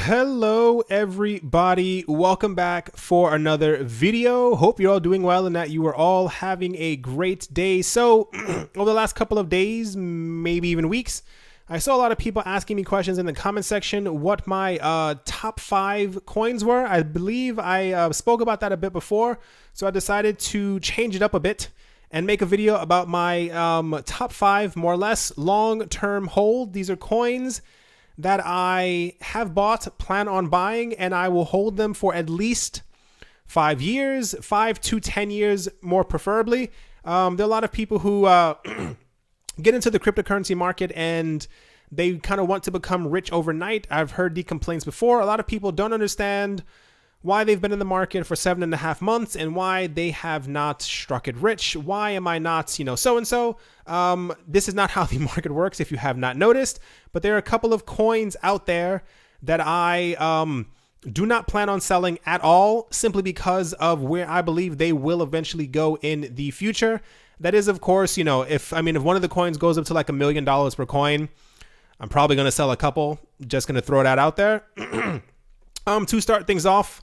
Hello everybody, welcome back for another video. Hope you're all doing well and that you are all having a great day. So over the last couple of days, maybe even weeks, I saw a lot of people asking me questions in the comment section what my top 5 coins were. I believe I spoke about that a bit before, so I decided to change it up a bit and make a video about my top 5 more or less long-term hold. These are coins that I have bought, plan on buying, and I will hold them for at least 5 years, 5 to 10 years more preferably. There are a lot of people who get into the cryptocurrency market and they kind of want to become rich overnight. I've heard the complaints before. A lot of people don't understand why they've been in the market for 7.5 months and why they have not struck it rich. Why am I not, so-and-so? This is not how the market works if you have not noticed, but there are a couple of coins out there that I do not plan on selling at all, simply because of where I believe they will eventually go in the future. That is, of course, if one of the coins goes up to like $1 million per coin, I'm probably going to sell a couple. Just going to throw that out there. To start things off,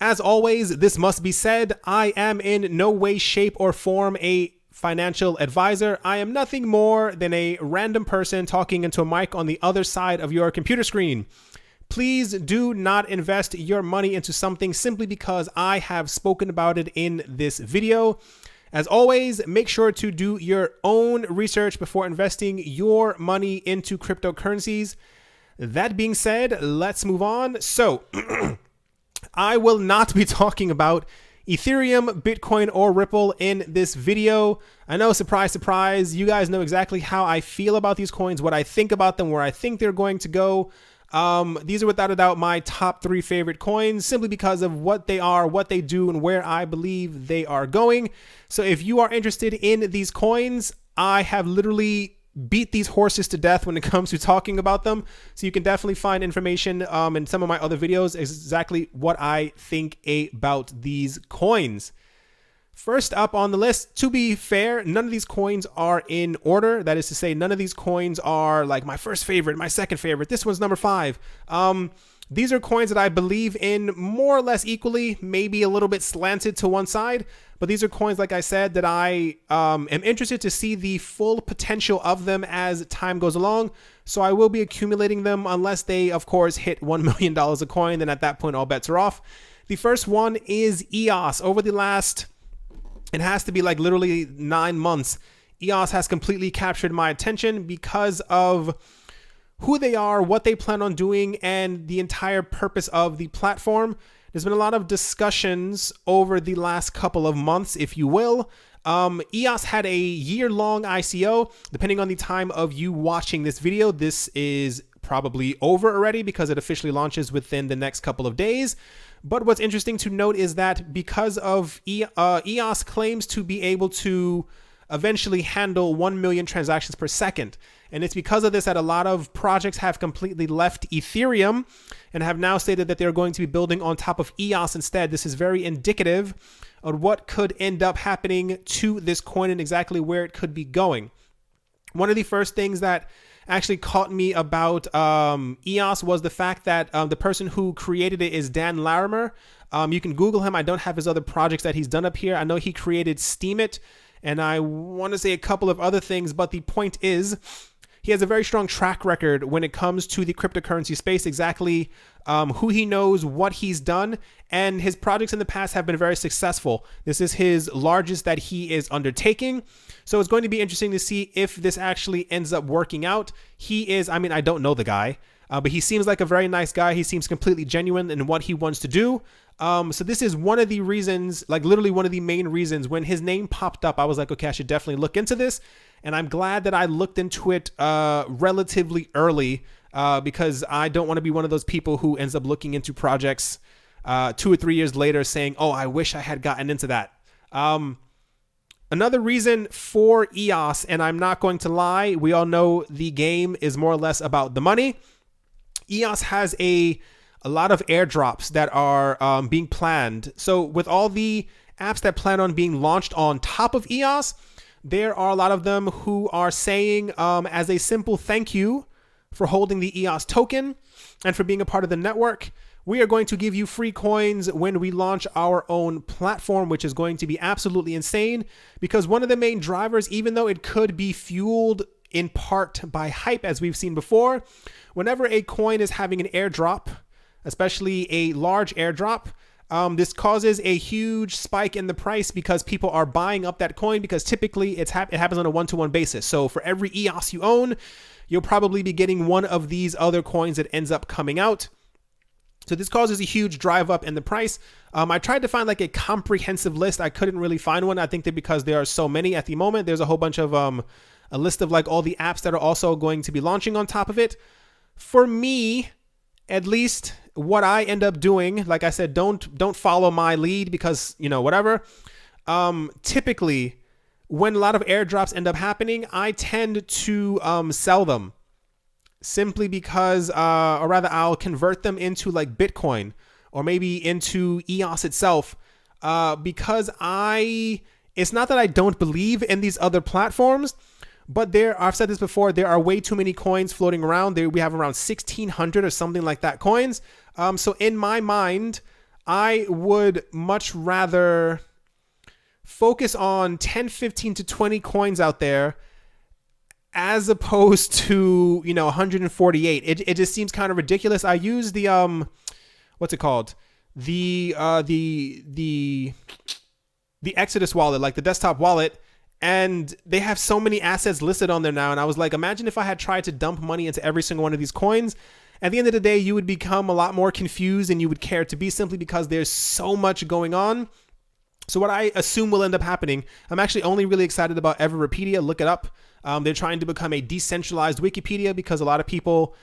as always, this must be said, I am in no way, shape, or form a financial advisor. I am nothing more than a random person talking into a mic on the other side of your computer screen. Please do not invest your money into something simply because I have spoken about it in this video. As always, make sure to do your own research before investing your money into cryptocurrencies. That being said, let's move on. So I will not be talking about Ethereum, Bitcoin, or Ripple in this video. I know, surprise, surprise, you guys know exactly how I feel about these coins, what I think about them, where I think they're going to go. These are without a doubt my top 3 favorite coins, simply because of what they are, what they do, and where I believe they are going. So if you are interested in these coins, I have literally beat these horses to death when it comes to talking about them. So you can definitely find information in some of my other videos exactly what I think about these coins. First up on the list, to be fair, none of these coins are in order. That is to say, none of these coins are like my first favorite, my second favorite. This one's number 5. These are coins that I believe in more or less equally, maybe a little bit slanted to one side. But these are coins, like I said, that I am interested to see the full potential of them as time goes along. So I will be accumulating them unless they, of course, hit $1 million a coin. Then at that point, all bets are off. The first one is EOS. Over the last, it has to be like literally 9 months, EOS has completely captured my attention because of who they are, what they plan on doing, and the entire purpose of the platform. There's been a lot of discussions over the last couple of months, if you will. EOS had a year-long ICO. Depending on the time of you watching this video, this is probably over already because it officially launches within the next couple of days. But what's interesting to note is that because of EOS claims to be able to eventually handle 1 million transactions per second. And it's because of this that a lot of projects have completely left Ethereum and have now stated that they're going to be building on top of EOS instead. This is very indicative of what could end up happening to this coin and exactly where it could be going. One of the first things that actually caught me about EOS was the fact that the person who created it is Dan Larimer. You can Google him. I don't have his other projects that he's done up here. I know he created Steam It, and I want to say a couple of other things, but the point is he has a very strong track record when it comes to the cryptocurrency space, exactly who he knows, what he's done, and his projects in the past have been very successful. This is his largest that he is undertaking. So it's going to be interesting to see if this actually ends up working out. He is, I don't know the guy, but he seems like a very nice guy. He seems completely genuine in what he wants to do. So this is one of the reasons, like literally one of the main reasons when his name popped up, I was like, okay, I should definitely look into this. And I'm glad that I looked into it relatively early because I don't want to be one of those people who ends up looking into projects 2 or 3 years later saying, oh, I wish I had gotten into that. Another reason for EOS, and I'm not going to lie, we all know the game is more or less about the money. EOS has a lot of airdrops that are being planned. So with all the apps that plan on being launched on top of EOS, there are a lot of them who are saying as a simple thank you for holding the EOS token, and for being a part of the network. We are going to give you free coins when we launch our own platform, which is going to be absolutely insane, because one of the main drivers, even though it could be fueled in part by hype, as we've seen before, whenever a coin is having an airdrop, especially a large airdrop, this causes a huge spike in the price because people are buying up that coin, because typically it happens on a one-to-one basis. So for every EOS you own, you'll probably be getting one of these other coins that ends up coming out. So this causes a huge drive up in the price. I tried to find like a comprehensive list. I couldn't really find one. I think that because there are so many at the moment, there's a whole bunch of a list of like all the apps that are also going to be launching on top of it. For me, at least what I end up doing, like I said, don't follow my lead because, you know, whatever. Typically, when a lot of airdrops end up happening, I tend to sell them. Simply because, or rather, I'll convert them into like Bitcoin or maybe into EOS itself, because it's not that I don't believe in these other platforms, but I've said this before, there are way too many coins floating around. We have around 1,600 or something like that coins. So in my mind, I would much rather focus on 10, 15 to 20 coins out there as opposed to, you know, 148. It just seems kind of ridiculous. I use the what's it called? The Exodus wallet, like the desktop wallet, and they have so many assets listed on there now. And I was like, imagine if I had tried to dump money into every single one of these coins. At the end of the day, you would become a lot more confused than you would care to be, simply because there's so much going on. So what I assume will end up happening, I'm actually only really excited about Everpedia. Look it up. They're trying to become a decentralized Wikipedia because a lot of people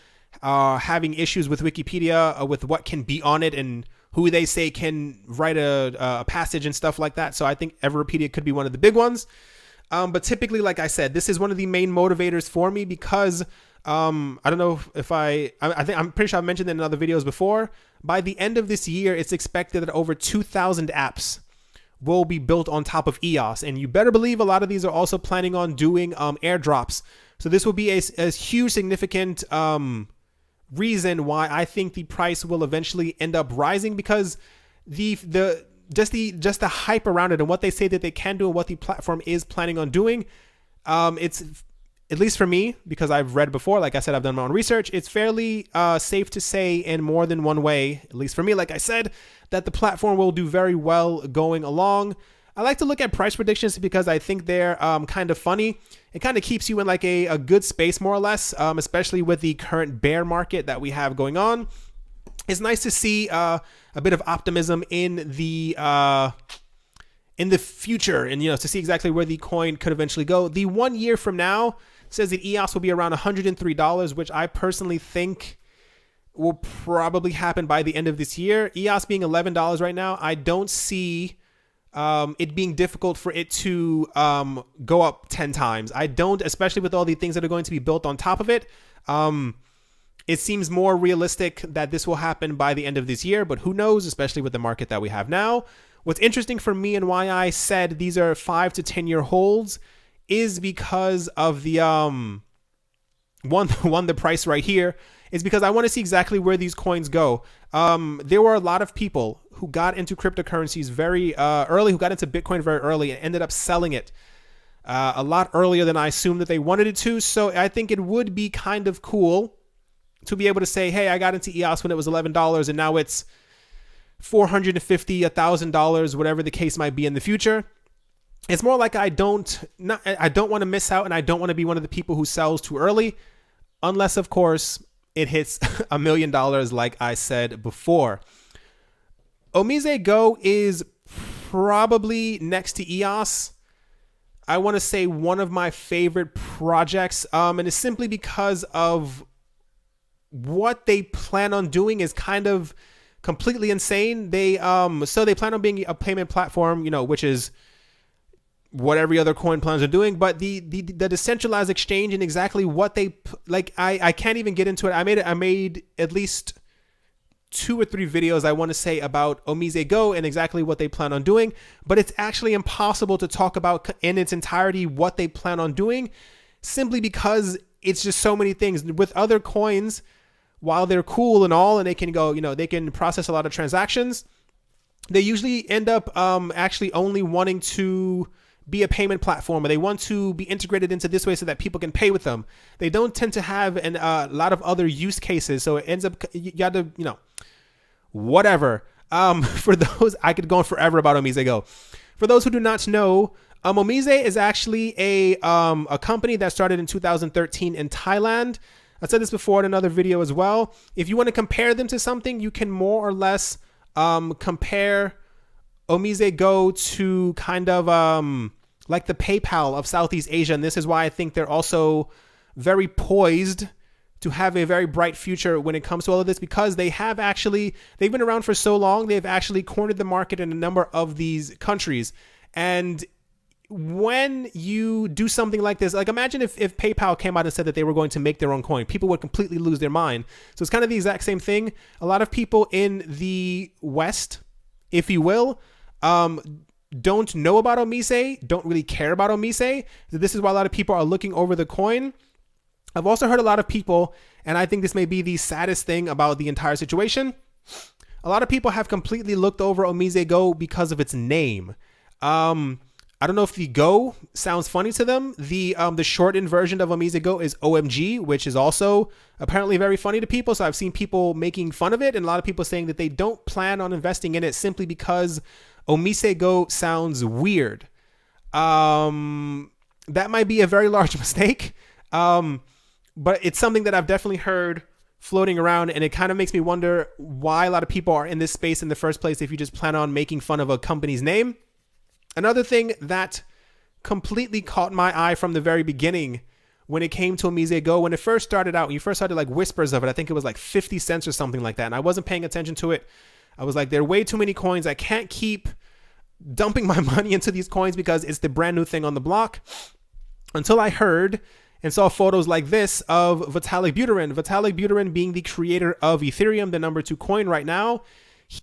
are having issues with Wikipedia, with what can be on it and who they say can write a passage and stuff like that. So I think Everpedia could be one of the big ones. But typically, like I said, this is one of the main motivators for me because I don't know if I think I'm pretty sure I've mentioned it in other videos before. By the end of this year, it's expected that over 2,000 apps will be built on top of EOS, and you better believe a lot of these are also planning on doing airdrops. So this will be a huge significant reason why I think the price will eventually end up rising, because just the hype around it and what they say that they can do and what the platform is planning on doing, it's, at least for me, because I've read before, like I said, I've done my own research, it's fairly safe to say in more than one way, at least for me, like I said, that the platform will do very well going along. I like to look at price predictions because I think they're kind of funny. It kind of keeps you in like a good space, more or less, especially with the current bear market that we have going on. It's nice to see a bit of optimism in the future, and, you know, to see exactly where the coin could eventually go. The 1 year from now says that EOS will be around $103, which I personally think will probably happen by the end of this year. EOS being $11 right now, I don't see it being difficult for it to go up 10 times. I don't, especially with all the things that are going to be built on top of it. It seems more realistic that this will happen by the end of this year, but who knows, especially with the market that we have now. What's interesting for me and why I said these are 5 to 10 year holds is because of the the price right here, is because I want to see exactly where these coins go. There were a lot of people who got into cryptocurrencies very early, who got into Bitcoin very early and ended up selling it a lot earlier than I assumed that they wanted it to. So I think it would be kind of cool to be able to say, hey, I got into EOS when it was $11 and now it's $450, $1,000, whatever the case might be in the future. It's more like I don't want to miss out, and I don't want to be one of the people who sells too early, unless, of course, it hits $1 million, like I said before. OmiseGO is probably next to EOS, I want to say, one of my favorite projects, and it's simply because of what they plan on doing is kind of completely insane. They plan on being a payment platform, you know, which is what every other coin plans are doing, but the decentralized exchange and exactly what they like, I can't even get into it. I made at least 2 or 3 videos, I want to say, about OmiseGO and exactly what they plan on doing, but it's actually impossible to talk about in its entirety what they plan on doing, simply because it's just so many things. With other coins, while they're cool and all, and they can go, they can process a lot of transactions, they usually end up actually only wanting to be a payment platform, or they want to be integrated into this way so that people can pay with them. They don't tend to have a lot of other use cases. So it ends up, you got to, whatever. For those, I could go on forever about OmiseGO. For those who do not know, Omise is actually a company that started in 2013 in Thailand. I said this before in another video as well. If you want to compare them to something, you can more or less compare OmiseGO to kind of like the PayPal of Southeast Asia. And this is why I think they're also very poised to have a very bright future when it comes to all of this, because they've been around for so long. They've actually cornered the market in a number of these countries. And when you do something like this, like imagine if PayPal came out and said that they were going to make their own coin, people would completely lose their mind. So it's kind of the exact same thing. A lot of people in the West, if you will, don't know about Omise, don't really care about Omise. This is why a lot of people are looking over the coin. I've also heard a lot of people, and I think this may be the saddest thing about the entire situation, a lot of people have completely looked over OmiseGO because of its name. I don't know if the Go sounds funny to them. The shortened version of OmiseGO is OMG, which is also apparently very funny to people. So I've seen people making fun of it, and a lot of people saying that they don't plan on investing in it simply because OmiseGO sounds weird. That might be a very large mistake. But it's something that I've definitely heard floating around, and it kind of makes me wonder why a lot of people are in this space in the first place if you just plan on making fun of a company's name. Another thing that completely caught my eye from the very beginning when it came to OmiseGO, when it first started out, when you first started like whispers of it, I think it was like 50 cents or something like that. And I wasn't paying attention to it. I was like, there are way too many coins. I can't keep dumping my money into these coins because it's the brand new thing on the block. Until I heard and saw photos like this of Vitalik Buterin. Vitalik Buterin being the creator of Ethereum, the number 2 coin right now.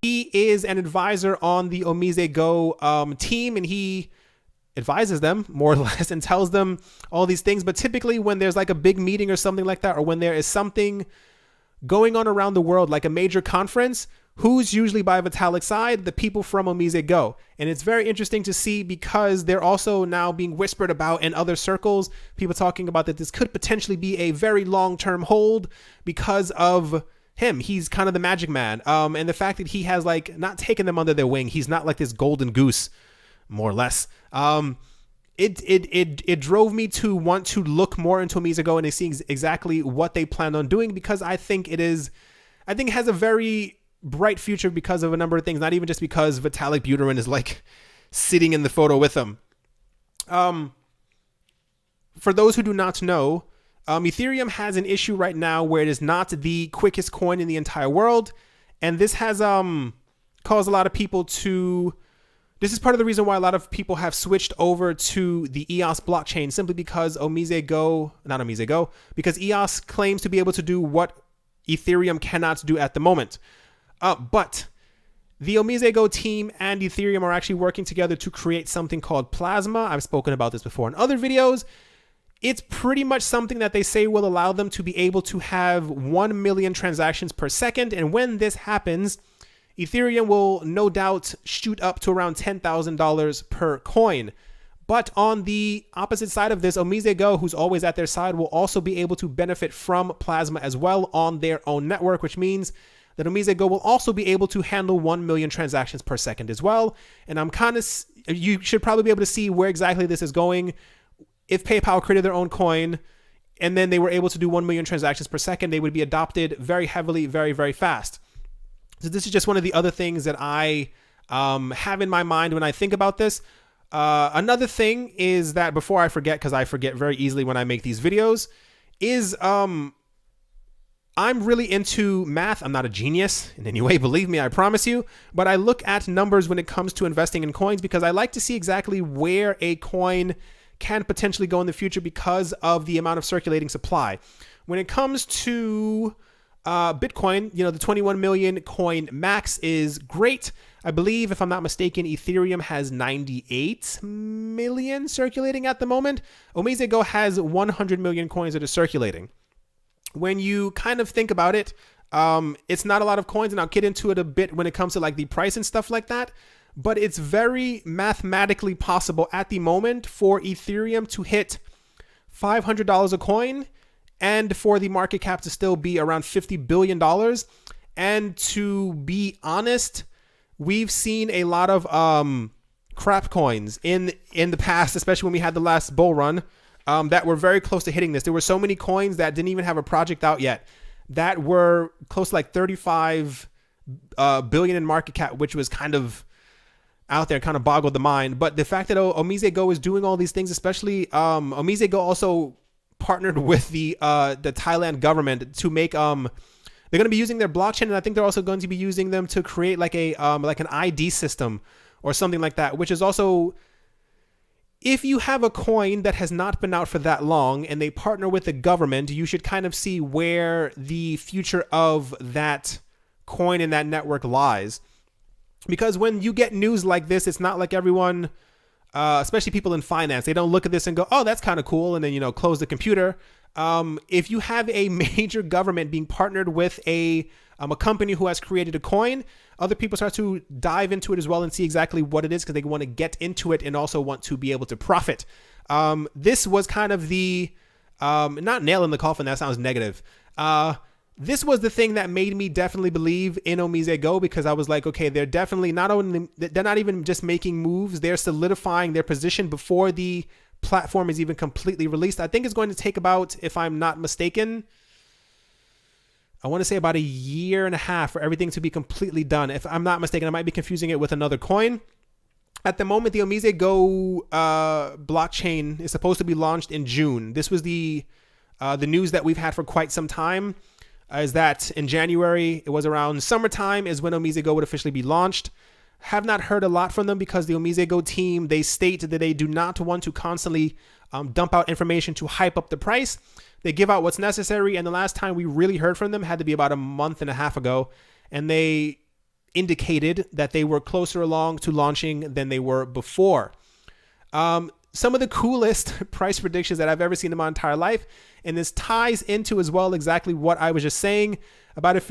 He is an advisor on the OmiseGO team, and he advises them more or less and tells them all these things. But typically when there's like a big meeting or something like that, or when there is something going on around the world, like a major conference, who's usually by Vitalik's side? The people from OmiseGO. And it's very interesting to see because they're also now being whispered about in other circles. People talking about that this could potentially be a very long-term hold because of him. He's kind of the magic man. And the fact that he has like not taken them under their wing. He's not like this golden goose, more or less. It drove me to want to look more into OmiseGO and to see exactly what they plan on doing, because I think it has a very bright future because of a number of things, not even just because Vitalik Buterin is like sitting in the photo with them. For those who do not know, Ethereum has an issue right now where it is not the quickest coin in the entire world. And this has caused a lot of people to... This is part of the reason why a lot of people have switched over to the EOS blockchain, simply because because EOS claims to be able to do what Ethereum cannot do at the moment. But the OmiseGO team and Ethereum are actually working together to create something called Plasma. I've spoken about this before in other videos. It's pretty much something that they say will allow them to be able to have 1 million transactions per second. And when this happens, Ethereum will no doubt shoot up to around $10,000 per coin. But on the opposite side of this, OmiseGO, who's always at their side, will also be able to benefit from Plasma as well on their own network, which means that OmiseGO will also be able to handle 1 million transactions per second as well. And you should probably be able to see where exactly this is going. If PayPal created their own coin and then they were able to do 1 million transactions per second, they would be adopted very heavily, very, very fast. So this is just one of the other things that I have in my mind when I think about this. Another thing is that, before I forget, because I forget very easily when I make these videos, is I'm really into math. I'm not a genius in any way, believe me, I promise you. But I look at numbers when it comes to investing in coins because I like to see exactly where a coin can potentially go in the future because of the amount of circulating supply. When it comes to Bitcoin, the 21 million coin max is great. I believe, if I'm not mistaken, Ethereum has 98 million circulating at the moment. OmiseGO has 100 million coins that are circulating. when you kind of think about it, it's not a lot of coins, and I'll get into it a bit when it comes to like the price and stuff like that. But it's very mathematically possible at the moment for Ethereum to hit $500 a coin and for the market cap to still be around $50 billion. And to be honest, we've seen a lot of crap coins in the past, especially when we had the last bull run, that were very close to hitting this. There were so many coins that didn't even have a project out yet that were close to like 35 billion in market cap, which was kind of out there, kind of boggled the mind. But the fact that OmiseGO is doing all these things, especially OmiseGO also partnered with the Thailand government to make they're going to be using their blockchain, and I think they're also going to be using them to create like a like an ID system or something like that, which is also, if you have a coin that has not been out for that long and they partner with the government, you should kind of see where the future of that coin and that network lies. Because when you get news like this, it's not like everyone, especially people in finance, they don't look at this and go, oh, that's kind of cool, and then, close the computer. If you have a major government being partnered with a company who has created a coin, other people start to dive into it as well and see exactly what it is because they want to get into it and also want to be able to profit. This was kind of the, not nail in the coffin, that sounds negative. This was the thing that made me definitely believe in OmiseGO, because I was like, okay, they're definitely they're not even just making moves, they're solidifying their position before the platform is even completely released. I think it's going to take about, if I'm not mistaken, I want to say about a year and a half for everything to be completely done. If I'm not mistaken, I might be confusing it with another coin. At the moment, the OmiseGO blockchain is supposed to be launched in June. This was the news that we've had for quite some time, is that in January, it was around summertime, is when OmiseGO would officially be launched. Have not heard a lot from them because the OmiseGO team, they state that they do not want to constantly dump out information to hype up the price. They give out what's necessary, and the last time we really heard from them had to be about a month and a half ago, and they indicated that they were closer along to launching than they were before. Some of the coolest price predictions that I've ever seen in my entire life, and this ties into as well exactly what I was just saying about it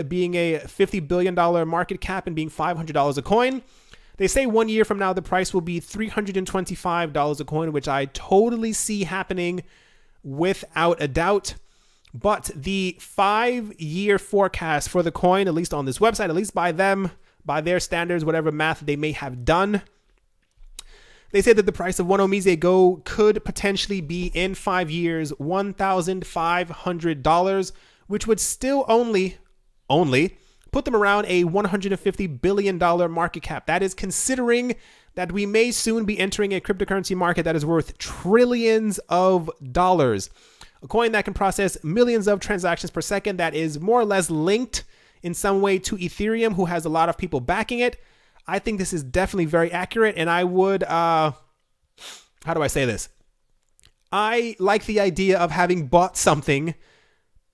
being a $50 billion market cap and being $500 a coin. They say 1 year from now, the price will be $325 a coin, which I totally see happening without a doubt. But the 5-year forecast for the coin, at least on this website, at least by them, by their standards, whatever math they may have done, they say that the price of one OmiseGO could potentially be in 5 years $1,500, which would still only put them around a $150 billion market cap. That is considering that we may soon be entering a cryptocurrency market that is worth trillions of dollars. A coin that can process millions of transactions per second, that is more or less linked in some way to Ethereum, who has a lot of people backing it. I think this is definitely very accurate, and I would, how do I say this? I like the idea of having bought something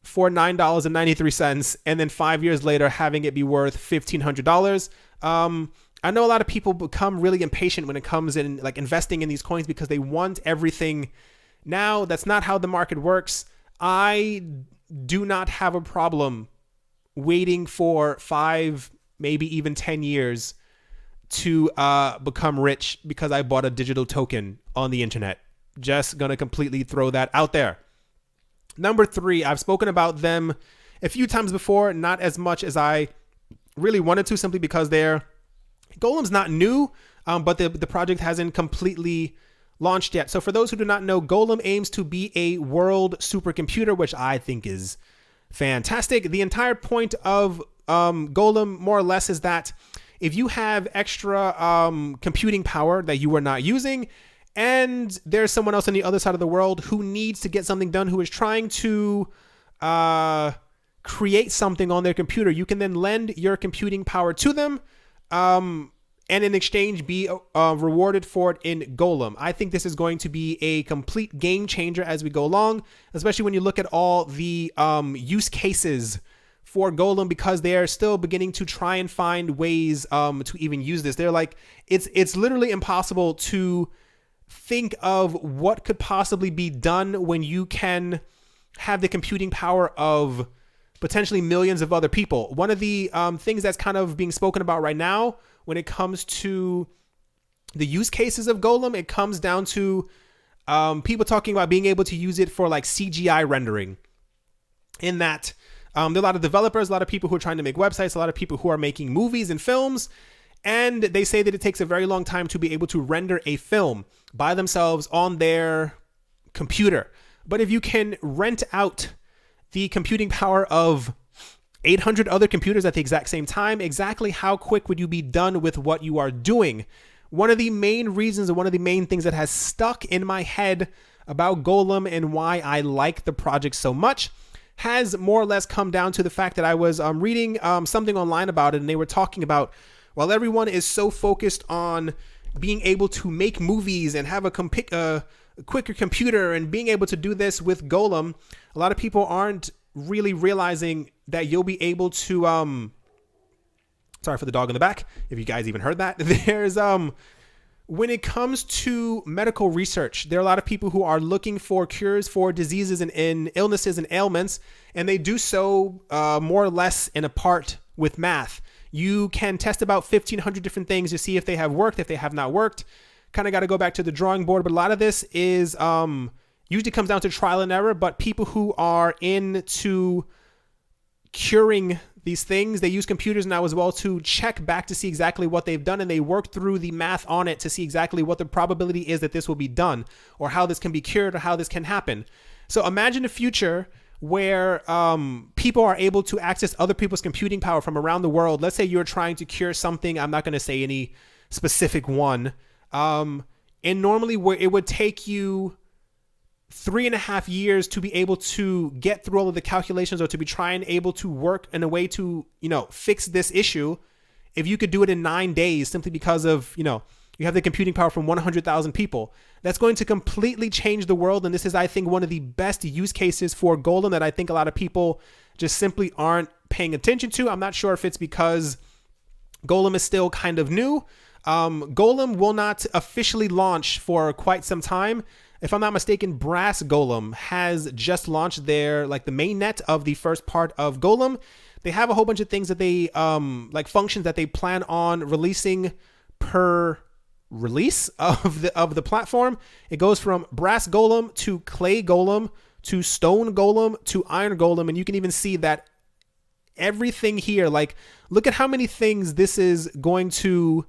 for $9.93 and then 5 years later having it be worth $1,500. I know a lot of people become really impatient when it comes in like investing in these coins because they want everything now. That's not how the market works. I do not have a problem waiting for 5, maybe even 10 years to become rich because I bought a digital token on the internet. Just gonna completely throw that out there. Number 3, I've spoken about them a few times before, not as much as I really wanted to, simply because Golem's not new, but the project hasn't completely launched yet. So for those who do not know, Golem aims to be a world supercomputer, which I think is fantastic. The entire point of Golem, more or less, is that if you have extra computing power that you are not using, and there's someone else on the other side of the world who needs to get something done, who is trying to create something on their computer, you can then lend your computing power to them, and in exchange be rewarded for it in Golem. I think this is going to be a complete game changer as we go along, especially when you look at all the use cases for Golem, because they are still beginning to try and find ways to even use this. They're like, it's literally impossible to think of what could possibly be done when you can have the computing power of potentially millions of other people. One of the things that's kind of being spoken about right now when it comes to the use cases of Golem, it comes down to people talking about being able to use it for like CGI rendering. In that, there are a lot of developers, a lot of people who are trying to make websites, a lot of people who are making movies and films, and they say that it takes a very long time to be able to render a film by themselves on their computer. But if you can rent out the computing power of 800 other computers at the exact same time, exactly how quick would you be done with what you are doing? One of the main reasons and one of the main things that has stuck in my head about Golem and why I like the project so much has more or less come down to the fact that I was reading something online about it, and they were talking about, while everyone is so focused on being able to make movies and have a quicker computer and being able to do this with Golem, a lot of people aren't really realizing that you'll be able to sorry for the dog in the back, if you guys even heard that. There's when it comes to medical research, there are a lot of people who are looking for cures for diseases and illnesses and ailments, and they do so more or less in a part with math. You can test about 1,500 different things to see if they have worked, if they have not worked. Kind of got to go back to the drawing board, but a lot of this is usually comes down to trial and error. But people who are into curing these things, they use computers now as well to check back to see exactly what they've done, and they work through the math on it to see exactly what the probability is that this will be done, or how this can be cured, or how this can happen. So imagine a future where people are able to access other people's computing power from around the world. Let's say you're trying to cure something. I'm not going to say any specific one. And normally where it would take you 3.5 years to be able to get through all of the calculations, or to be trying able to work in a way to, fix this issue. If you could do it in 9 days, simply because of, you have the computing power from 100,000 people, that's going to completely change the world. And this is, I think, one of the best use cases for Golem that I think a lot of people just simply aren't paying attention to. I'm not sure if it's because Golem is still kind of new. Golem will not officially launch for quite some time. If I'm not mistaken, Brass Golem has just launched their, the mainnet of the first part of Golem. They have a whole bunch of things that they, functions that they plan on releasing per release of the platform. It goes from Brass Golem to Clay Golem to Stone Golem to Iron Golem. And you can even see that everything here, look at how many things this is going to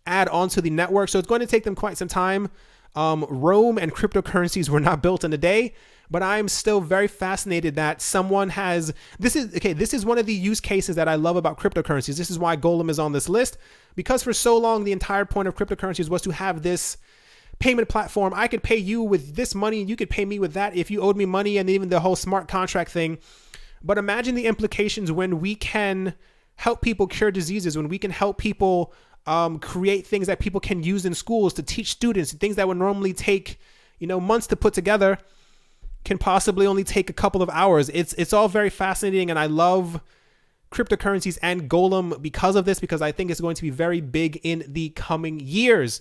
add onto the network. So it's going to take them quite some time. Rome and cryptocurrencies were not built in a day, but I'm still very fascinated that someone has, this is one of the use cases that I love about cryptocurrencies. This is why Golem is on this list, because for so long, the entire point of cryptocurrencies was to have this payment platform. I could pay you with this money and you could pay me with that if you owed me money, and even the whole smart contract thing. But imagine the implications when we can help people cure diseases, when we can help people create things that people can use in schools to teach students, things that would normally take, months to put together, can possibly only take a couple of hours. It's all very fascinating, and I love cryptocurrencies and Golem because of this, because I think it's going to be very big in the coming years.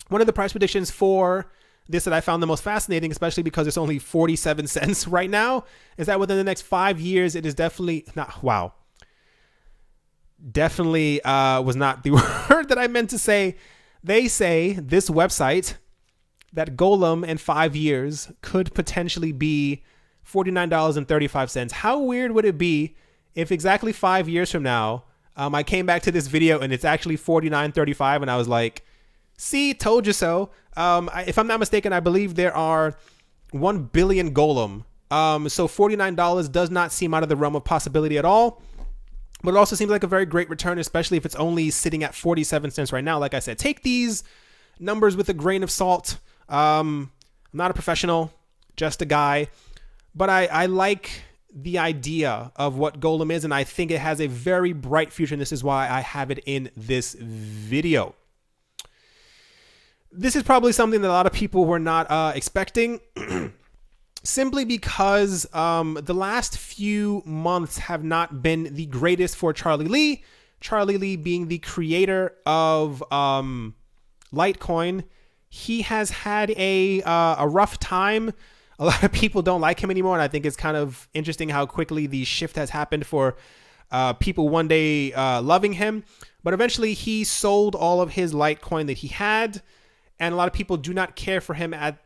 One of the price predictions for this that I found the most fascinating, especially because it's only 47 cents right now, is that within the next 5 years, it is definitely not, wow. Definitely was not the word that I meant to say. They say, this website, that Golem in 5 years could potentially be $49.35. How weird would it be if exactly 5 years from now, I came back to this video and it's actually $49.35, and I was like, see, told you so. If I'm not mistaken, I believe there are 1 billion Golem. So $49 does not seem out of the realm of possibility at all. But it also seems like a very great return, especially if it's only sitting at 47 cents right now. Like I said, take these numbers with a grain of salt. I'm not a professional, just a guy. But I like the idea of what Golem is, and I think it has a very bright future, and this is why I have it in this video. This is probably something that a lot of people were not expecting. Simply because the last few months have not been the greatest for Charlie Lee. Charlie Lee being the creator of Litecoin. He has had a rough time. a lot of people don't like him anymore. And I think it's kind of interesting how quickly the shift has happened for people one day loving him. But eventually he sold all of his Litecoin that he had. And a lot of people do not care for him at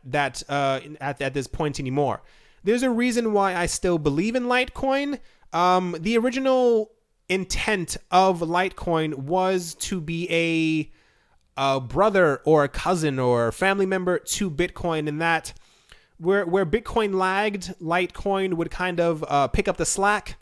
this point anymore. There's a reason why I still believe in Litecoin. The original intent of Litecoin was to be a brother or a cousin or a family member to Bitcoin, and that where Bitcoin lagged, Litecoin would kind of pick up the slack.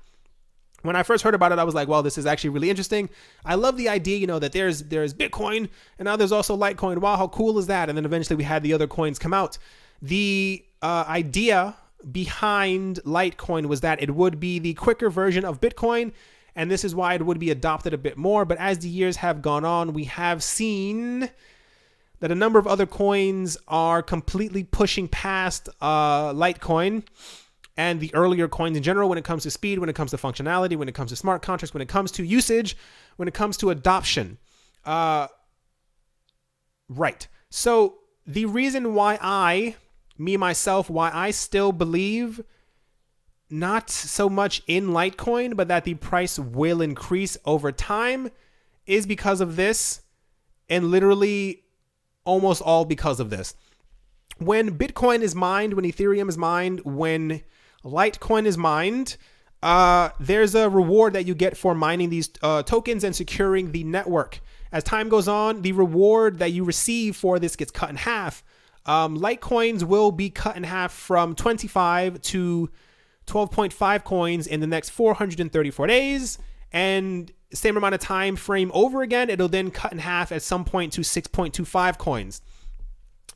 When I first heard about it, I was like, well, this is actually really interesting. I love the idea, that there's Bitcoin and now there's also Litecoin. Wow, how cool is that? And then eventually we had the other coins come out. The idea behind Litecoin was that it would be the quicker version of Bitcoin, and this is why it would be adopted a bit more. But as the years have gone on, we have seen that a number of other coins are completely pushing past Litecoin and the earlier coins in general when it comes to speed, when it comes to functionality, when it comes to smart contracts, when it comes to usage, when it comes to adoption. Right. So the reason why why I still believe not so much in Litecoin, but that the price will increase over time is because of this, and literally almost all because of this. When Bitcoin is mined, when Ethereum is mined, when Litecoin is mined, there's a reward that you get for mining these tokens and securing the network. As time goes on, the reward that you receive for this gets cut in half. Litecoins will be cut in half from 25 to 12.5 coins in the next 434 days, and same amount of time frame over again, it'll then cut in half at some point to 6.25 coins.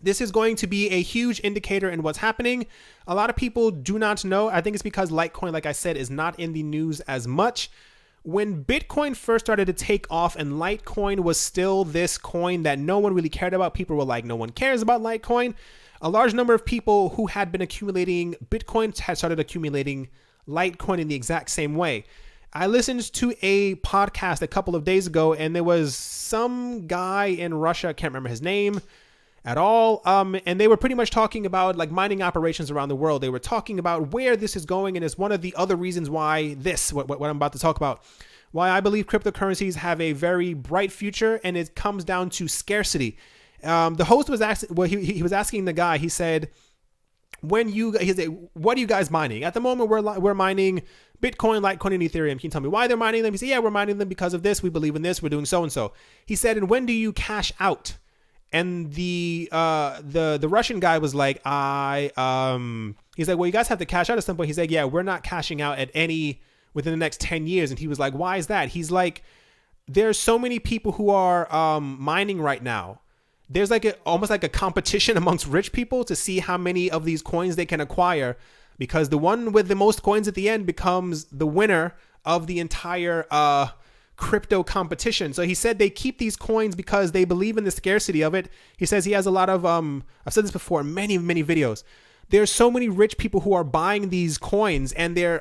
This is going to be a huge indicator in what's happening. A lot of people do not know. I think it's because Litecoin, like I said, is not in the news as much. When Bitcoin first started to take off and Litecoin was still this coin that no one really cared about, people were like, no one cares about Litecoin. A large number of people who had been accumulating Bitcoin had started accumulating Litecoin in the exact same way. I listened to a podcast a couple of days ago, and there was some guy in Russia, I can't remember his name at all, and they were pretty much talking about like mining operations around the world. They were talking about where this is going, and it's one of the other reasons why what I'm about to talk about, why I believe cryptocurrencies have a very bright future, and it comes down to scarcity. The host was asking, well, he was asking the guy, he said, what are you guys mining? At the moment, we're mining Bitcoin, Litecoin, and Ethereum. Can you tell me why they're mining them? He said, yeah, we're mining them because of this. We believe in this. We're doing so and so. He said, and when do you cash out? And the Russian guy was like, he's like, well, you guys have to cash out at some point. He's like, yeah, we're not cashing out at any within the next 10 years. And he was like, why is that? He's like, there's so many people who are mining right now. There's like almost like a competition amongst rich people to see how many of these coins they can acquire, because the one with the most coins at the end becomes the winner of the entire crypto competition. So he said they keep these coins because they believe in the scarcity of it. He says he has a lot of, I've said this before in many, many videos. There's so many rich people who are buying these coins, and they're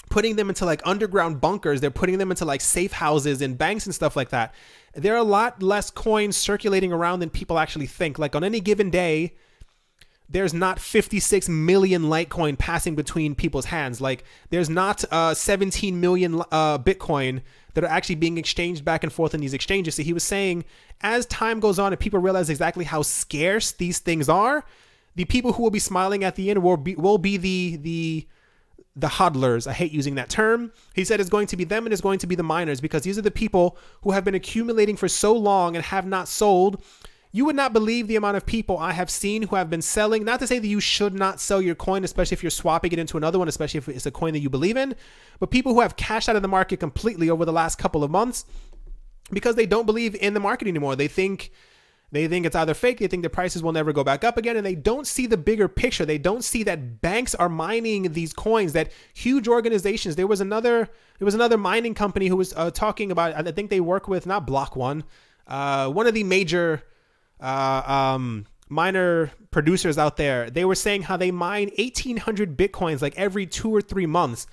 putting them into like underground bunkers. They're putting them into like safe houses and banks and stuff like that. There are a lot less coins circulating around than people actually think. Like on any given day, there's not 56 million Litecoin passing between people's hands. Like there's not 17 million Bitcoin that are actually being exchanged back and forth in these exchanges. So he was saying, as time goes on and people realize exactly how scarce these things are, the people who will be smiling at the end will be the hodlers. I hate using that term. He said it's going to be them, and it's going to be the miners, because these are the people who have been accumulating for so long and have not sold. You would not believe the amount of people I have seen who have been selling. Not to say that you should not sell your coin, especially if you're swapping it into another one, especially if it's a coin that you believe in, but people who have cashed out of the market completely over the last couple of months because they don't believe in the market anymore. They think it's either fake, they think the prices will never go back up again, and they don't see the bigger picture. They don't see that banks are mining these coins, that huge organizations. There was another mining company who was talking about, I think they work with, not Block One, one of the major miner producers out there. They were saying how they mine 1,800 Bitcoins like every 2 or 3 months.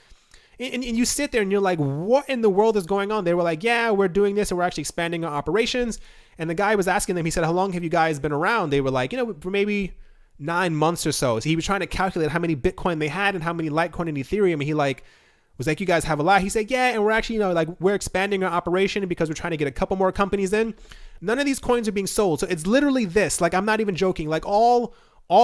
And you sit there and you're like, what in the world is going on? They were like, yeah, we're doing this and we're actually expanding our operations. And the guy was asking them, he said, how long have you guys been around? They were like, for maybe 9 months or so. So he was trying to calculate how many Bitcoin they had and how many Litecoin and Ethereum. And he was like, you guys have a lot. He said, yeah, and we're actually, we're expanding our operation because we're trying to get a couple more companies in. None of these coins are being sold. So it's literally this. I'm not even joking. All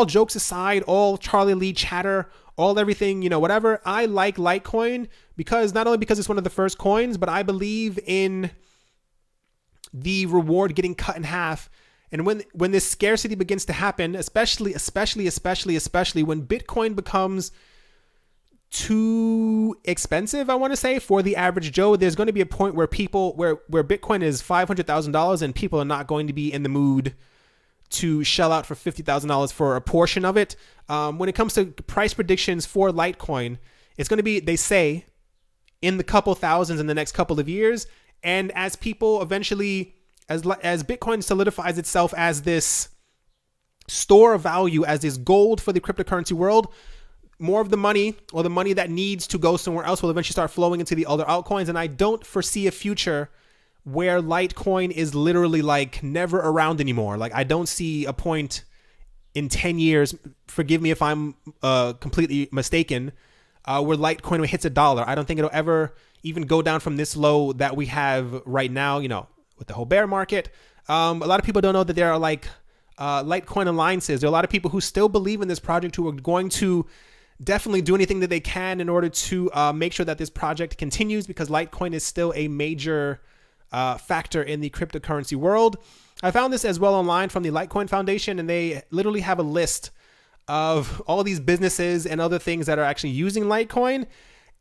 jokes aside, all Charlie Lee chatter, all everything, whatever. I like Litecoin because not only because it's one of the first coins, but I believe in the reward getting cut in half. And when this scarcity begins to happen, especially when Bitcoin becomes too expensive, I want to say, for the average Joe, there's going to be a point where where Bitcoin is $500,000 and people are not going to be in the mood to shell out for $50,000 for a portion of it. When it comes to price predictions for Litecoin, it's going to be, they say, in the couple thousands in the next couple of years. And as people eventually, as Bitcoin solidifies itself as this store of value, as this gold for the cryptocurrency world, more of the money, or the money that needs to go somewhere else, will eventually start flowing into the other altcoins. And I don't foresee a future where Litecoin is literally never around anymore. I don't see a point in 10 years, forgive me if I'm completely mistaken, where Litecoin hits $1. I don't think it'll ever even go down from this low that we have right now, with the whole bear market. A lot of people don't know that there are Litecoin alliances. There are a lot of people who still believe in this project, who are going to definitely do anything that they can in order to make sure that this project continues, because Litecoin is still a major factor in the cryptocurrency world. I found this as well online from the Litecoin Foundation, and they literally have a list of all these businesses and other things that are actually using Litecoin.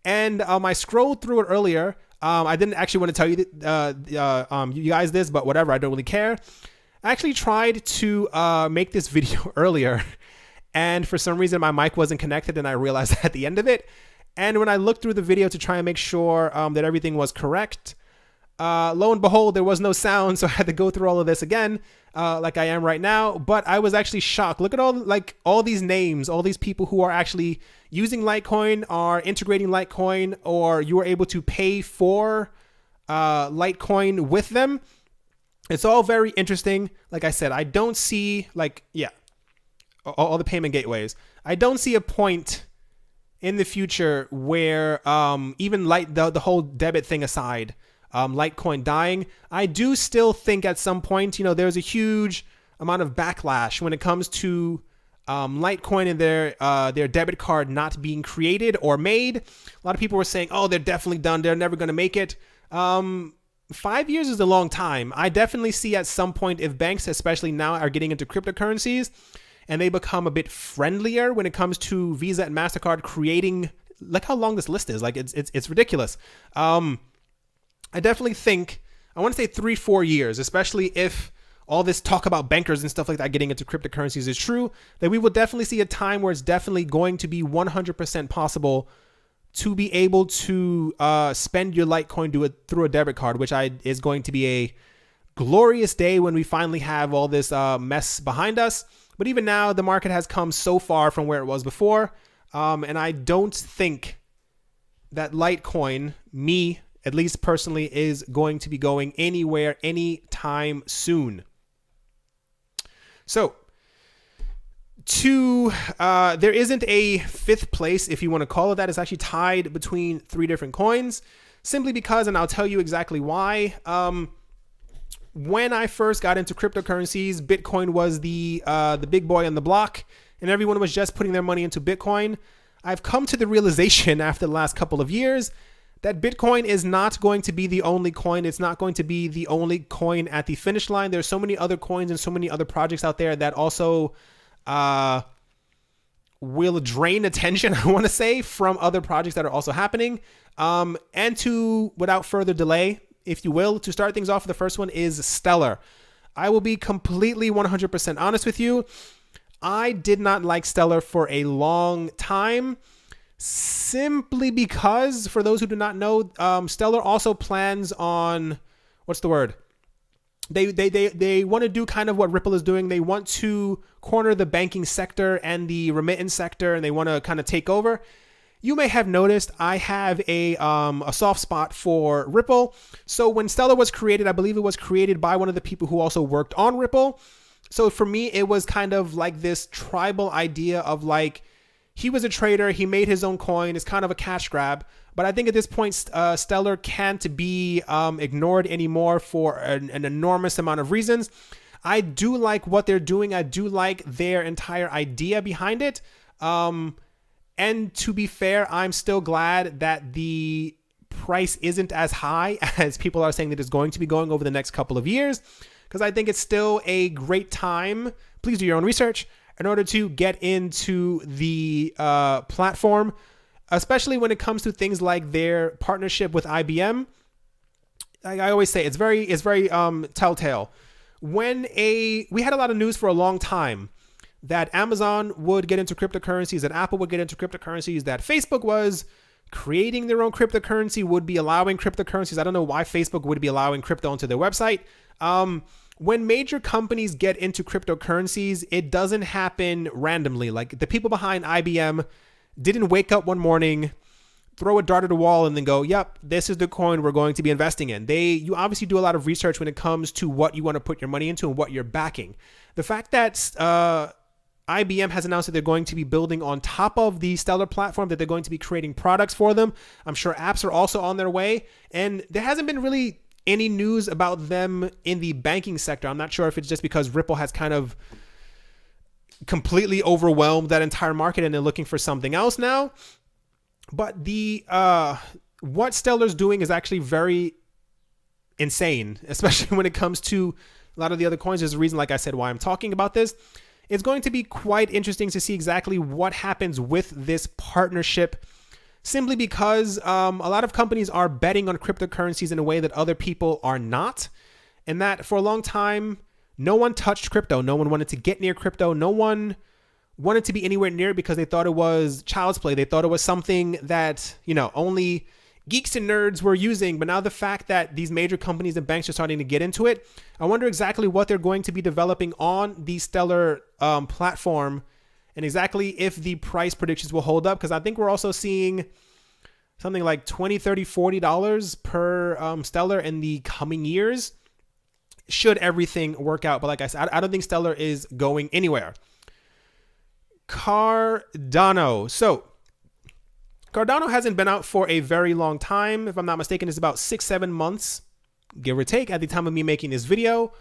And I scrolled through it earlier. I didn't actually want to tell you you guys this, but whatever, I don't really care. I actually tried to make this video earlier, and for some reason my mic wasn't connected, and I realized at the end of it. And when I looked through the video to try and make sure that everything was correct, lo and behold, there was no sound, so I had to go through all of this again, like I am right now. But I was actually shocked. Look at all these names, all these people who are actually using Litecoin, are integrating Litecoin, or you are able to pay for Litecoin with them. It's all very interesting. Like I said, I don't see all the payment gateways. I don't see a point in the future where even the whole debit thing aside, Litecoin dying. I do still think at some point, there's a huge amount of backlash when it comes to Litecoin and their debit card not being created or made. A lot of people were saying, oh, they're definitely done. They're never going to make it. 5 years is a long time. I definitely see at some point, if banks, especially now, are getting into cryptocurrencies and they become a bit friendlier when it comes to Visa and MasterCard creating, look how long this list is. It's ridiculous. I definitely think, I want to say 3-4 years, especially if all this talk about bankers and stuff like that getting into cryptocurrencies is true, that we will definitely see a time where it's definitely going to be 100% possible to be able to spend your Litecoin through a debit card, which is going to be a glorious day when we finally have all this mess behind us. But even now, the market has come so far from where it was before. And I don't think that Litecoin, me at least personally, is going to be going anywhere anytime soon. So, there isn't a fifth place, if you want to call it that. It's actually tied between 3 different coins, simply because, and I'll tell you exactly why. When I first got into cryptocurrencies, Bitcoin was the big boy on the block, and everyone was just putting their money into Bitcoin. I've come to the realization after the last couple of years that Bitcoin is not going to be the only coin. It's not going to be the only coin at the finish line. There's so many other coins and so many other projects out there that also will drain attention, I want to say, from other projects that are also happening. And without further delay, if you will, to start things off, the first one is Stellar. I will be completely 100% honest with you. I did not like Stellar for a long time, simply because, for those who do not know, Stellar also plans on, what's the word? They want to do kind of what Ripple is doing. They want to corner the banking sector and the remittance sector, and they want to kind of take over. You may have noticed I have a soft spot for Ripple. So when Stellar was created, I believe it was created by one of the people who also worked on Ripple. So for me, it was kind of like this tribal idea of like, he was a trader, he made his own coin, it's kind of a cash grab. But I think at this point, Stellar can't be ignored anymore for an enormous amount of reasons. I do like what they're doing. I do like their entire idea behind it. And to be fair, I'm still glad that the price isn't as high as people are saying that it's going to be going over the next couple of years, because I think it's still a great time. Please do your own research in order to get into the platform, especially when it comes to things like their partnership with IBM. Like I always say, it's very telltale. We had a lot of news for a long time that Amazon would get into cryptocurrencies, that Apple would get into cryptocurrencies, that Facebook was creating their own cryptocurrency, would be allowing cryptocurrencies. I don't know why Facebook would be allowing crypto onto their website. When major companies get into cryptocurrencies, it doesn't happen randomly. Like the people behind IBM didn't wake up one morning, throw a dart at a wall, and then go, yep, this is the coin we're going to be investing in. You obviously do a lot of research when it comes to what you want to put your money into and what you're backing. The fact that IBM has announced that they're going to be building on top of the Stellar platform, that they're going to be creating products for them. I'm sure apps are also on their way. And there hasn't been really any news about them in the banking sector. I'm not sure if it's just because Ripple has kind of completely overwhelmed that entire market and they're looking for something else now. But what Stellar's doing is actually very insane, especially when it comes to a lot of the other coins. There's a reason, like I said, why I'm talking about this. It's going to be quite interesting to see exactly what happens with this partnership, simply because a lot of companies are betting on cryptocurrencies in a way that other people are not. And that for a long time, no one touched crypto. No one wanted to get near crypto. No one wanted to be anywhere near it because they thought it was child's play. They thought it was something that, only geeks and nerds were using. But now the fact that these major companies and banks are starting to get into it, I wonder exactly what they're going to be developing on the Stellar platform, and exactly if the price predictions will hold up. Because I think we're also seeing something like $20, $30, $40 per Stellar in the coming years, should everything work out. But like I said, I don't think Stellar is going anywhere. Cardano. So Cardano hasn't been out for a very long time. If I'm not mistaken, it's about 6-7 months, give or take, at the time of me making this video.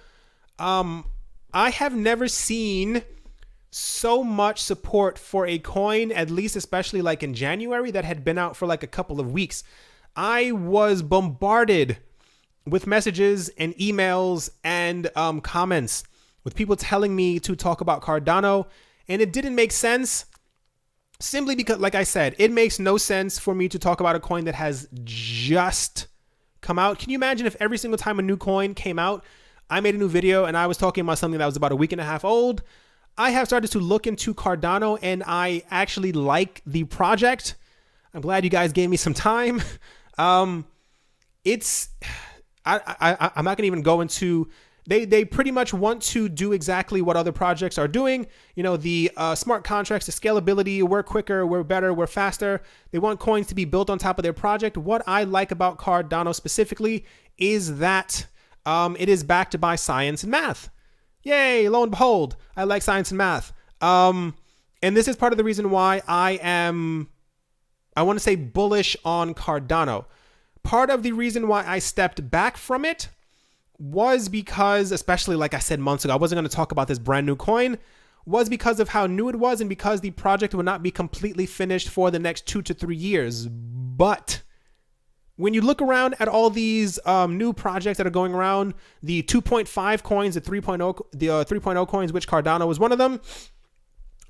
I have never seen so much support for a coin, at least especially like in January, that had been out for like a couple of weeks. I was bombarded with messages and emails and comments with people telling me to talk about Cardano, and it didn't make sense. Simply because, like I said, it makes no sense for me to talk about a coin that has just come out. Can you imagine if every single time a new coin came out, I made a new video and I was talking about something that was about a week and a half old? I have started to look into Cardano and I actually like the project. I'm glad you guys gave me some time. I'm not going to even go into... They pretty much want to do exactly what other projects are doing. The smart contracts, the scalability, we're quicker, we're better, we're faster. They want coins to be built on top of their project. What I like about Cardano specifically is that it is backed by science and math. Yay, lo and behold, I like science and math. And this is part of the reason why I want to say bullish on Cardano. Part of the reason why I stepped back from it was because, especially like I said months ago, I wasn't going to talk about this brand new coin, was because of how new it was and because the project would not be completely finished for the next 2 to 3 years. But when you look around at all these new projects that are going around, the 2.5 coins, the 3.0 coins, which Cardano was one of them,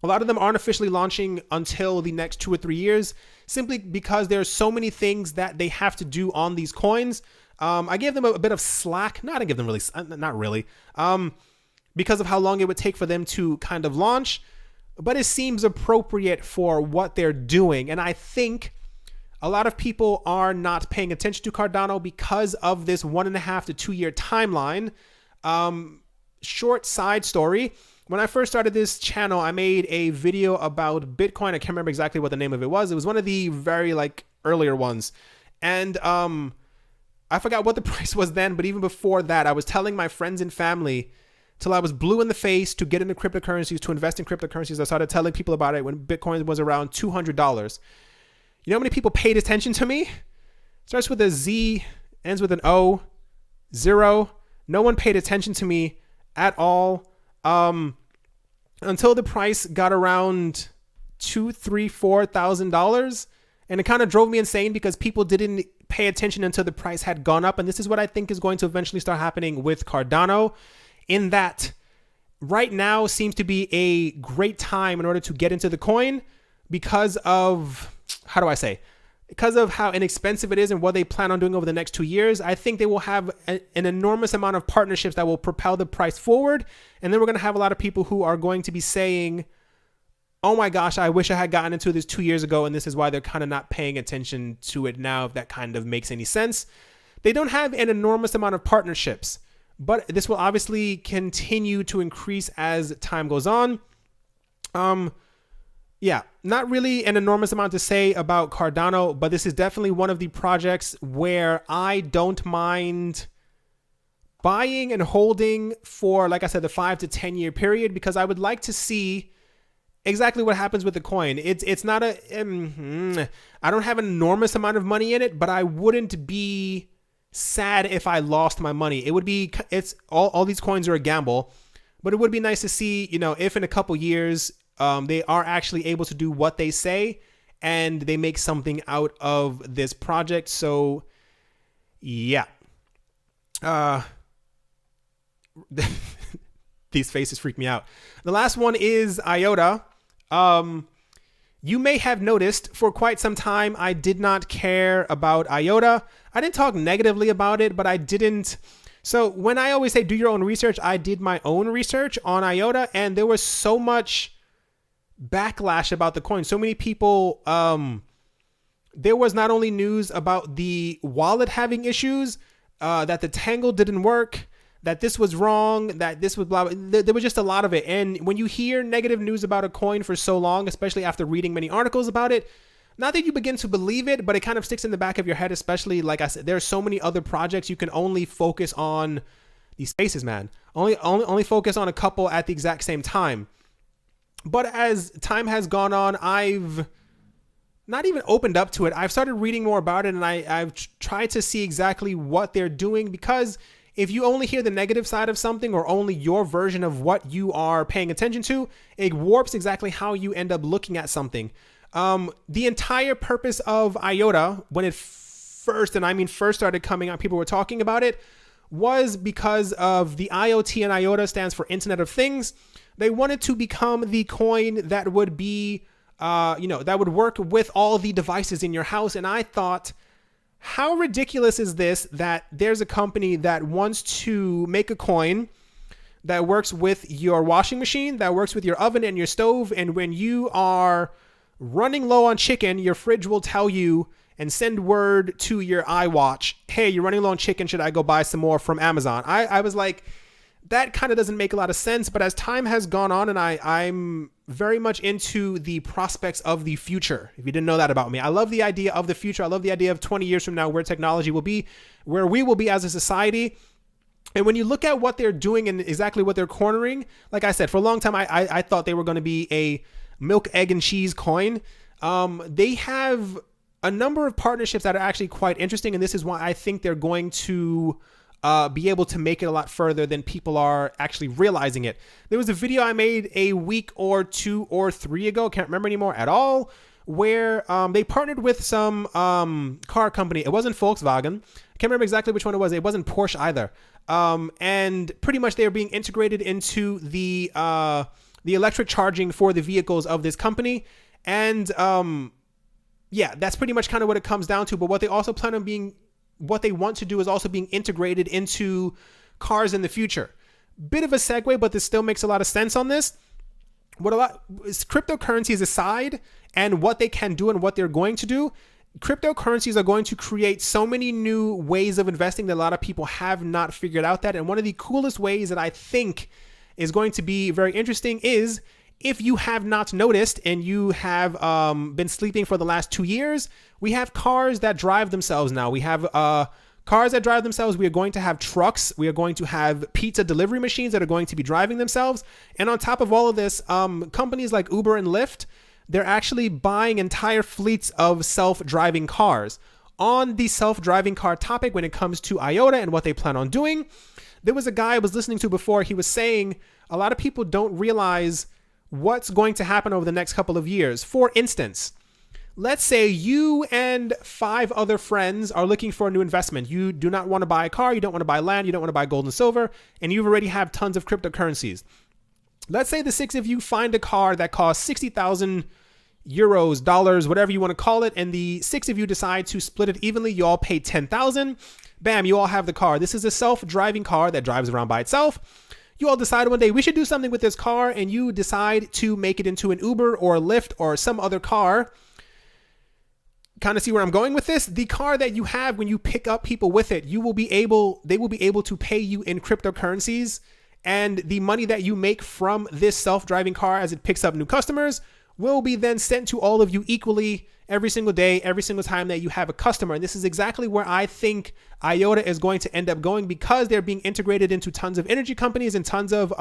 a lot of them aren't officially launching until the next 2 or 3 years, simply because there's so many things that they have to do on these coins. I gave them a bit of slack. No, I didn't give them really, not really, because of how long it would take for them to kind of launch, but it seems appropriate for what they're doing. And I think a lot of people are not paying attention to Cardano because of this 1.5 to 2 year timeline. Short side story. When I first started this channel, I made a video about Bitcoin. I can't remember exactly what the name of it was. It was one of the very earlier ones. And, I forgot what the price was then, but even before that, I was telling my friends and family till I was blue in the face to get into cryptocurrencies, to invest in cryptocurrencies. I started telling people about it when Bitcoin was around $200. You know how many people paid attention to me? Starts with a Z, ends with an O, 0. No one paid attention to me at all until the price got around $2,000, $3,000, $4,000. And it kind of drove me insane because people didn't pay attention until the price had gone up. And this is what I think is going to eventually start happening with Cardano, in that right now seems to be a great time in order to get into the coin because of, how do I say, because of how inexpensive it is and what they plan on doing over the next 2 years. I think they will have an enormous amount of partnerships that will propel the price forward. And then we're going to have a lot of people who are going to be saying, oh my gosh, I wish I had gotten into this 2 years ago. And this is why they're kind of not paying attention to it now, if that kind of makes any sense. They don't have an enormous amount of partnerships, but this will obviously continue to increase as time goes on. Yeah, not really an enormous amount to say about Cardano, but this is definitely one of the projects where I don't mind buying and holding for, like I said, the 5 to 10 year period, because I would like to see exactly what happens with the coin. It's not I don't have an enormous amount of money in it, but I wouldn't be sad if I lost my money. It would be, it's all these coins are a gamble, but it would be nice to see, you know, if in a couple years, they are actually able to do what they say and they make something out of this project. So yeah, these faces freak me out. The last one is IOTA. You may have noticed for quite some time, I did not care about IOTA. I didn't talk negatively about it, but I didn't. So when I always say do your own research, I did my own research on IOTA, and there was so much backlash about the coin. So many people, there was not only news about the wallet having issues, that the Tangle didn't work, that this was wrong, that this was blah, blah. There was just a lot of it. And when you hear negative news about a coin for so long, especially after reading many articles about it, not that you begin to believe it, but it kind of sticks in the back of your head, especially, like I said, there are so many other projects. You can only focus on these spaces, man. Only focus on a couple at the exact same time. But as time has gone on, I've not even opened up to it. I've started reading more about it, and I've tried to see exactly what they're doing, because if you only hear the negative side of something or only your version of what you are paying attention to, it warps exactly how you end up looking at something. The entire purpose of IOTA, when it first started coming out, people were talking about it, was because of the IoT, and IOTA stands for Internet of Things. They wanted to become the coin that would be, that would work with all the devices in your house. And I thought, how ridiculous is this, that there's a company that wants to make a coin that works with your washing machine, that works with your oven and your stove. And when you are running low on chicken, your fridge will tell you and send word to your iWatch, hey, you're running low on chicken. Should I go buy some more from Amazon? I was like, that kind of doesn't make a lot of sense. But as time has gone on, and I'm very much into the prospects of the future. If you didn't know that about me, I love the idea of the future. I love the idea of 20 years from now, where technology will be, where we will be as a society. And when you look at what they're doing and exactly what they're cornering, like I said, for a long time, I thought they were going to be a milk, egg, and cheese coin. They have a number of partnerships that are actually quite interesting. And this is why I think they're going to be able to make it a lot further than people are actually realizing it. There was a video I made a week or 2 or 3 ago, can't remember anymore at all, where they partnered with some car company. It wasn't Volkswagen. I can't remember exactly which one it was. It wasn't Porsche either. And pretty much they are being integrated into the electric charging for the vehicles of this company. And yeah, that's pretty much kind of what it comes down to. But what they also plan on being, what they want to do is also being integrated into cars in the future. Bit of a segue, but this still makes a lot of sense on this. What a lot is cryptocurrencies aside, and what they can do and what they're going to do, cryptocurrencies are going to create so many new ways of investing that a lot of people have not figured out that. And one of the coolest ways that I think is going to be very interesting is, if you have not noticed and you have been sleeping for the last 2 years, we have cars that drive themselves now. We have cars that drive themselves. We are going to have trucks. We are going to have pizza delivery machines that are going to be driving themselves. And on top of all of this, companies like Uber and Lyft, they're actually buying entire fleets of self-driving cars. On the self-driving car topic, when it comes to IOTA and what they plan on doing, there was a guy I was listening to before. He was saying a lot of people don't realize what's going to happen over the next couple of years. For instance, let's say you and 5 other friends are looking for a new investment. You do not want to buy a car, you don't want to buy land, you don't want to buy gold and silver, and you already have tons of cryptocurrencies. Let's say the 6 of you find a car that costs 60,000 euros, dollars, whatever you want to call it, and the 6 of you decide to split it evenly. You all pay 10,000. Bam, you all have the car. This is a self-driving car that drives around by itself. You all decide one day we should do something with this car, and you decide to make it into an Uber or a Lyft or some other car. Kind of see where I'm going with this? The car that you have, when you pick up people with it, they will be able to pay you in cryptocurrencies, and the money that you make from this self-driving car as it picks up new customers will be then sent to all of you equally every single day, every single time that you have a customer. And this is exactly where I think IOTA is going to end up going, because they're being integrated into tons of energy companies and tons of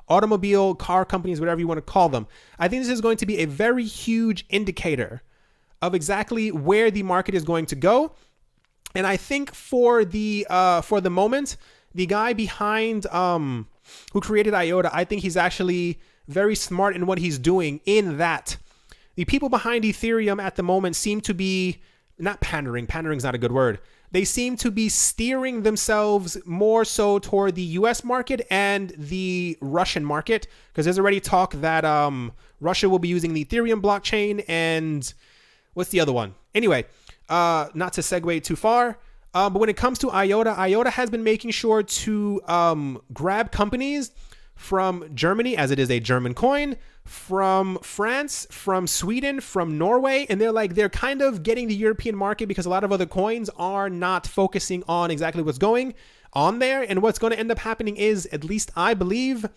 automobile car companies, whatever you want to call them. I think this is going to be a very huge indicator of exactly where the market is going to go. And I think for the moment, the guy behind who created IOTA, I think he's actually very smart in what he's doing, in that the people behind Ethereum at the moment seem to be not pandering. Pandering's not a good word. They seem to be steering themselves more so toward the US market and the Russian market, because there's already talk that Russia will be using the Ethereum blockchain, and what's the other one? Anyway, not to segue too far, but when it comes to IOTA, IOTA has been making sure to grab companies from Germany, as it is a German coin, from France, from Sweden, from Norway, and they're kind of getting the European market, because a lot of other coins are not focusing on exactly what's going on there. And what's going to end up happening is, at least I believe,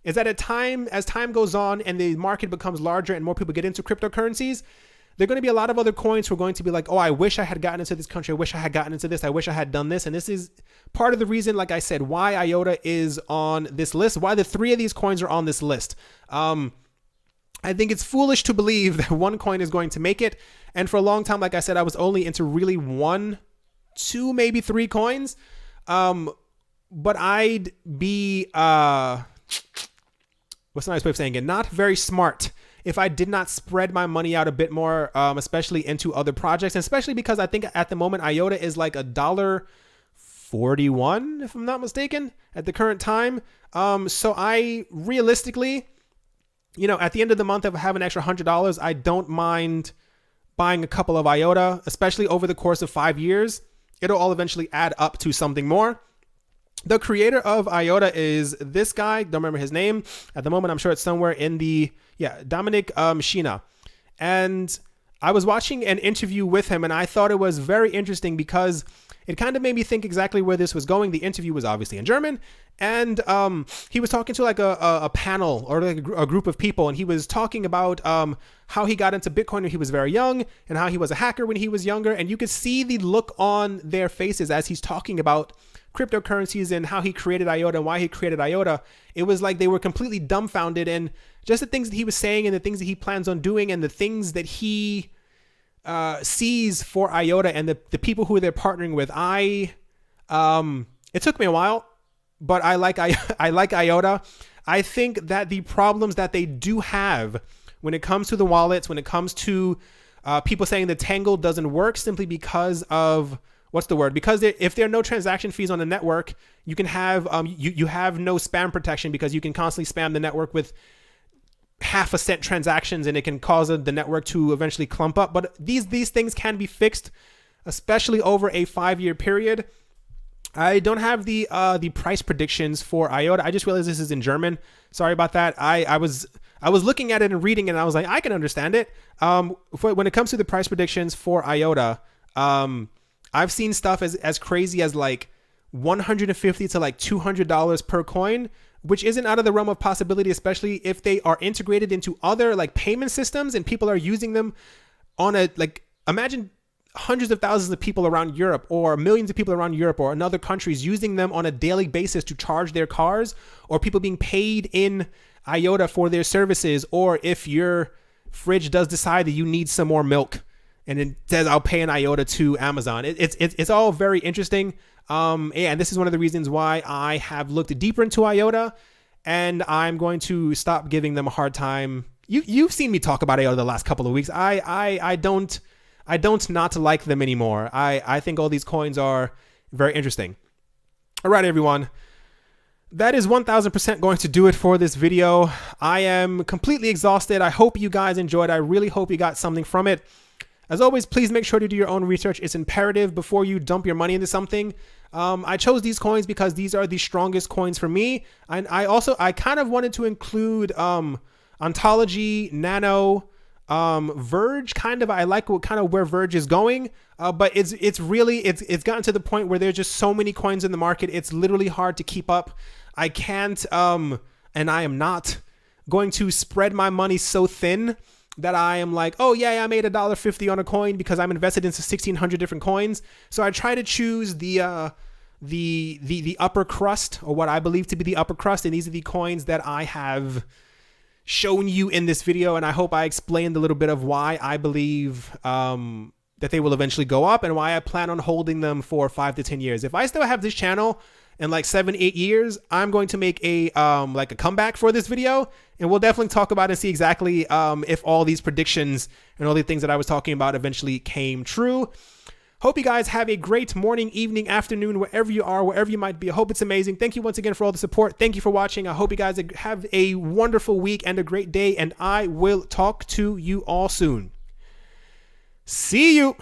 is that as time goes on and the market becomes larger and more people get into cryptocurrencies, there are going to be a lot of other coins who are going to be like, oh, I wish I had gotten into this country. I wish I had gotten into this. I wish I had done this. And this is part of the reason, like I said, why IOTA is on this list, why the 3 of these coins are on this list. I think it's foolish to believe that one coin is going to make it. And for a long time, like I said, I was only into really 1, 2, maybe 3 coins. But I'd be, what's the nice way of saying it? Not very smart if I did not spread my money out a bit more, especially into other projects, and especially because I think at the moment IOTA is like $1.41, if I'm not mistaken, at the current time. So I realistically, at the end of the month, if I have an extra $100, I don't mind buying a couple of IOTA, especially over the course of 5 years. It'll all eventually add up to something more. The creator of IOTA is this guy. Don't remember his name at the moment. I'm sure it's somewhere in Dominic Sheena. And I was watching an interview with him, and I thought it was very interesting because it kind of made me think exactly where this was going. The interview was obviously in German, and he was talking to like a panel or like a group of people, and he was talking about how he got into Bitcoin when he was very young and how he was a hacker when he was younger. And you could see the look on their faces as he's talking about cryptocurrencies and how he created IOTA and why he created IOTA. It was like they were completely dumbfounded, and just the things that he was saying and the things that he plans on doing and the things that he sees for IOTA and the people who they're partnering with. It took me a while, but I like IOTA. I think that the problems that they do have when it comes to the wallets, when it comes to people saying the Tangle doesn't work simply because of because if there are no transaction fees on the network, you can have you have no spam protection, because you can constantly spam the network with half a cent transactions, and it can cause the network to eventually clump up. But these things can be fixed, especially over a 5-year period. I don't have the price predictions for IOTA. I just realized this is in German. Sorry about that. I was looking at it and reading it, and I was like, I can understand it. When it comes to the price predictions for IOTA, I've seen stuff as crazy as like $150 to like $200 per coin, which isn't out of the realm of possibility, especially if they are integrated into other like payment systems and people are using them on imagine hundreds of thousands of people around Europe or millions of people around Europe or in other countries using them on a daily basis to charge their cars, or people being paid in IOTA for their services, or if your fridge does decide that you need some more milk and it says I'll pay an IOTA to Amazon. It's all very interesting. And this is one of the reasons why I have looked deeper into IOTA, and I'm going to stop giving them a hard time. You've seen me talk about IOTA the last couple of weeks. I don't not like them anymore. I think all these coins are very interesting. All right, everyone. That is 1000% going to do it for this video. I am completely exhausted. I hope you guys enjoyed. I really hope you got something from it. As always, please make sure to do your own research. It's imperative before you dump your money into something. I chose these coins because these are the strongest coins for me. And I kind of wanted to include Ontology, Nano, Verge. I like where Verge is going. But it's gotten to the point where there's just so many coins in the market. It's literally hard to keep up. I can't, and I am not going to spread my money so thin that I am like, oh yeah, I made $1.50 on a coin because I'm invested into 1,600 different coins. So I try to choose the upper crust, or what I believe to be the upper crust, and these are the coins that I have shown you in this video. And I hope I explained a little bit of why I believe that they will eventually go up and why I plan on holding them for 5 to 10 years. If I still have this channel in like 7-8 years, I'm going to make a comeback for this video, and we'll definitely talk about and see exactly if all these predictions and all the things that I was talking about eventually came true. Hope you guys have a great morning, evening, afternoon, wherever you are, wherever you might be. I hope it's amazing. Thank you once again for all the support. Thank you for watching. I hope you guys have a wonderful week and a great day, and I will talk to you all soon. See you.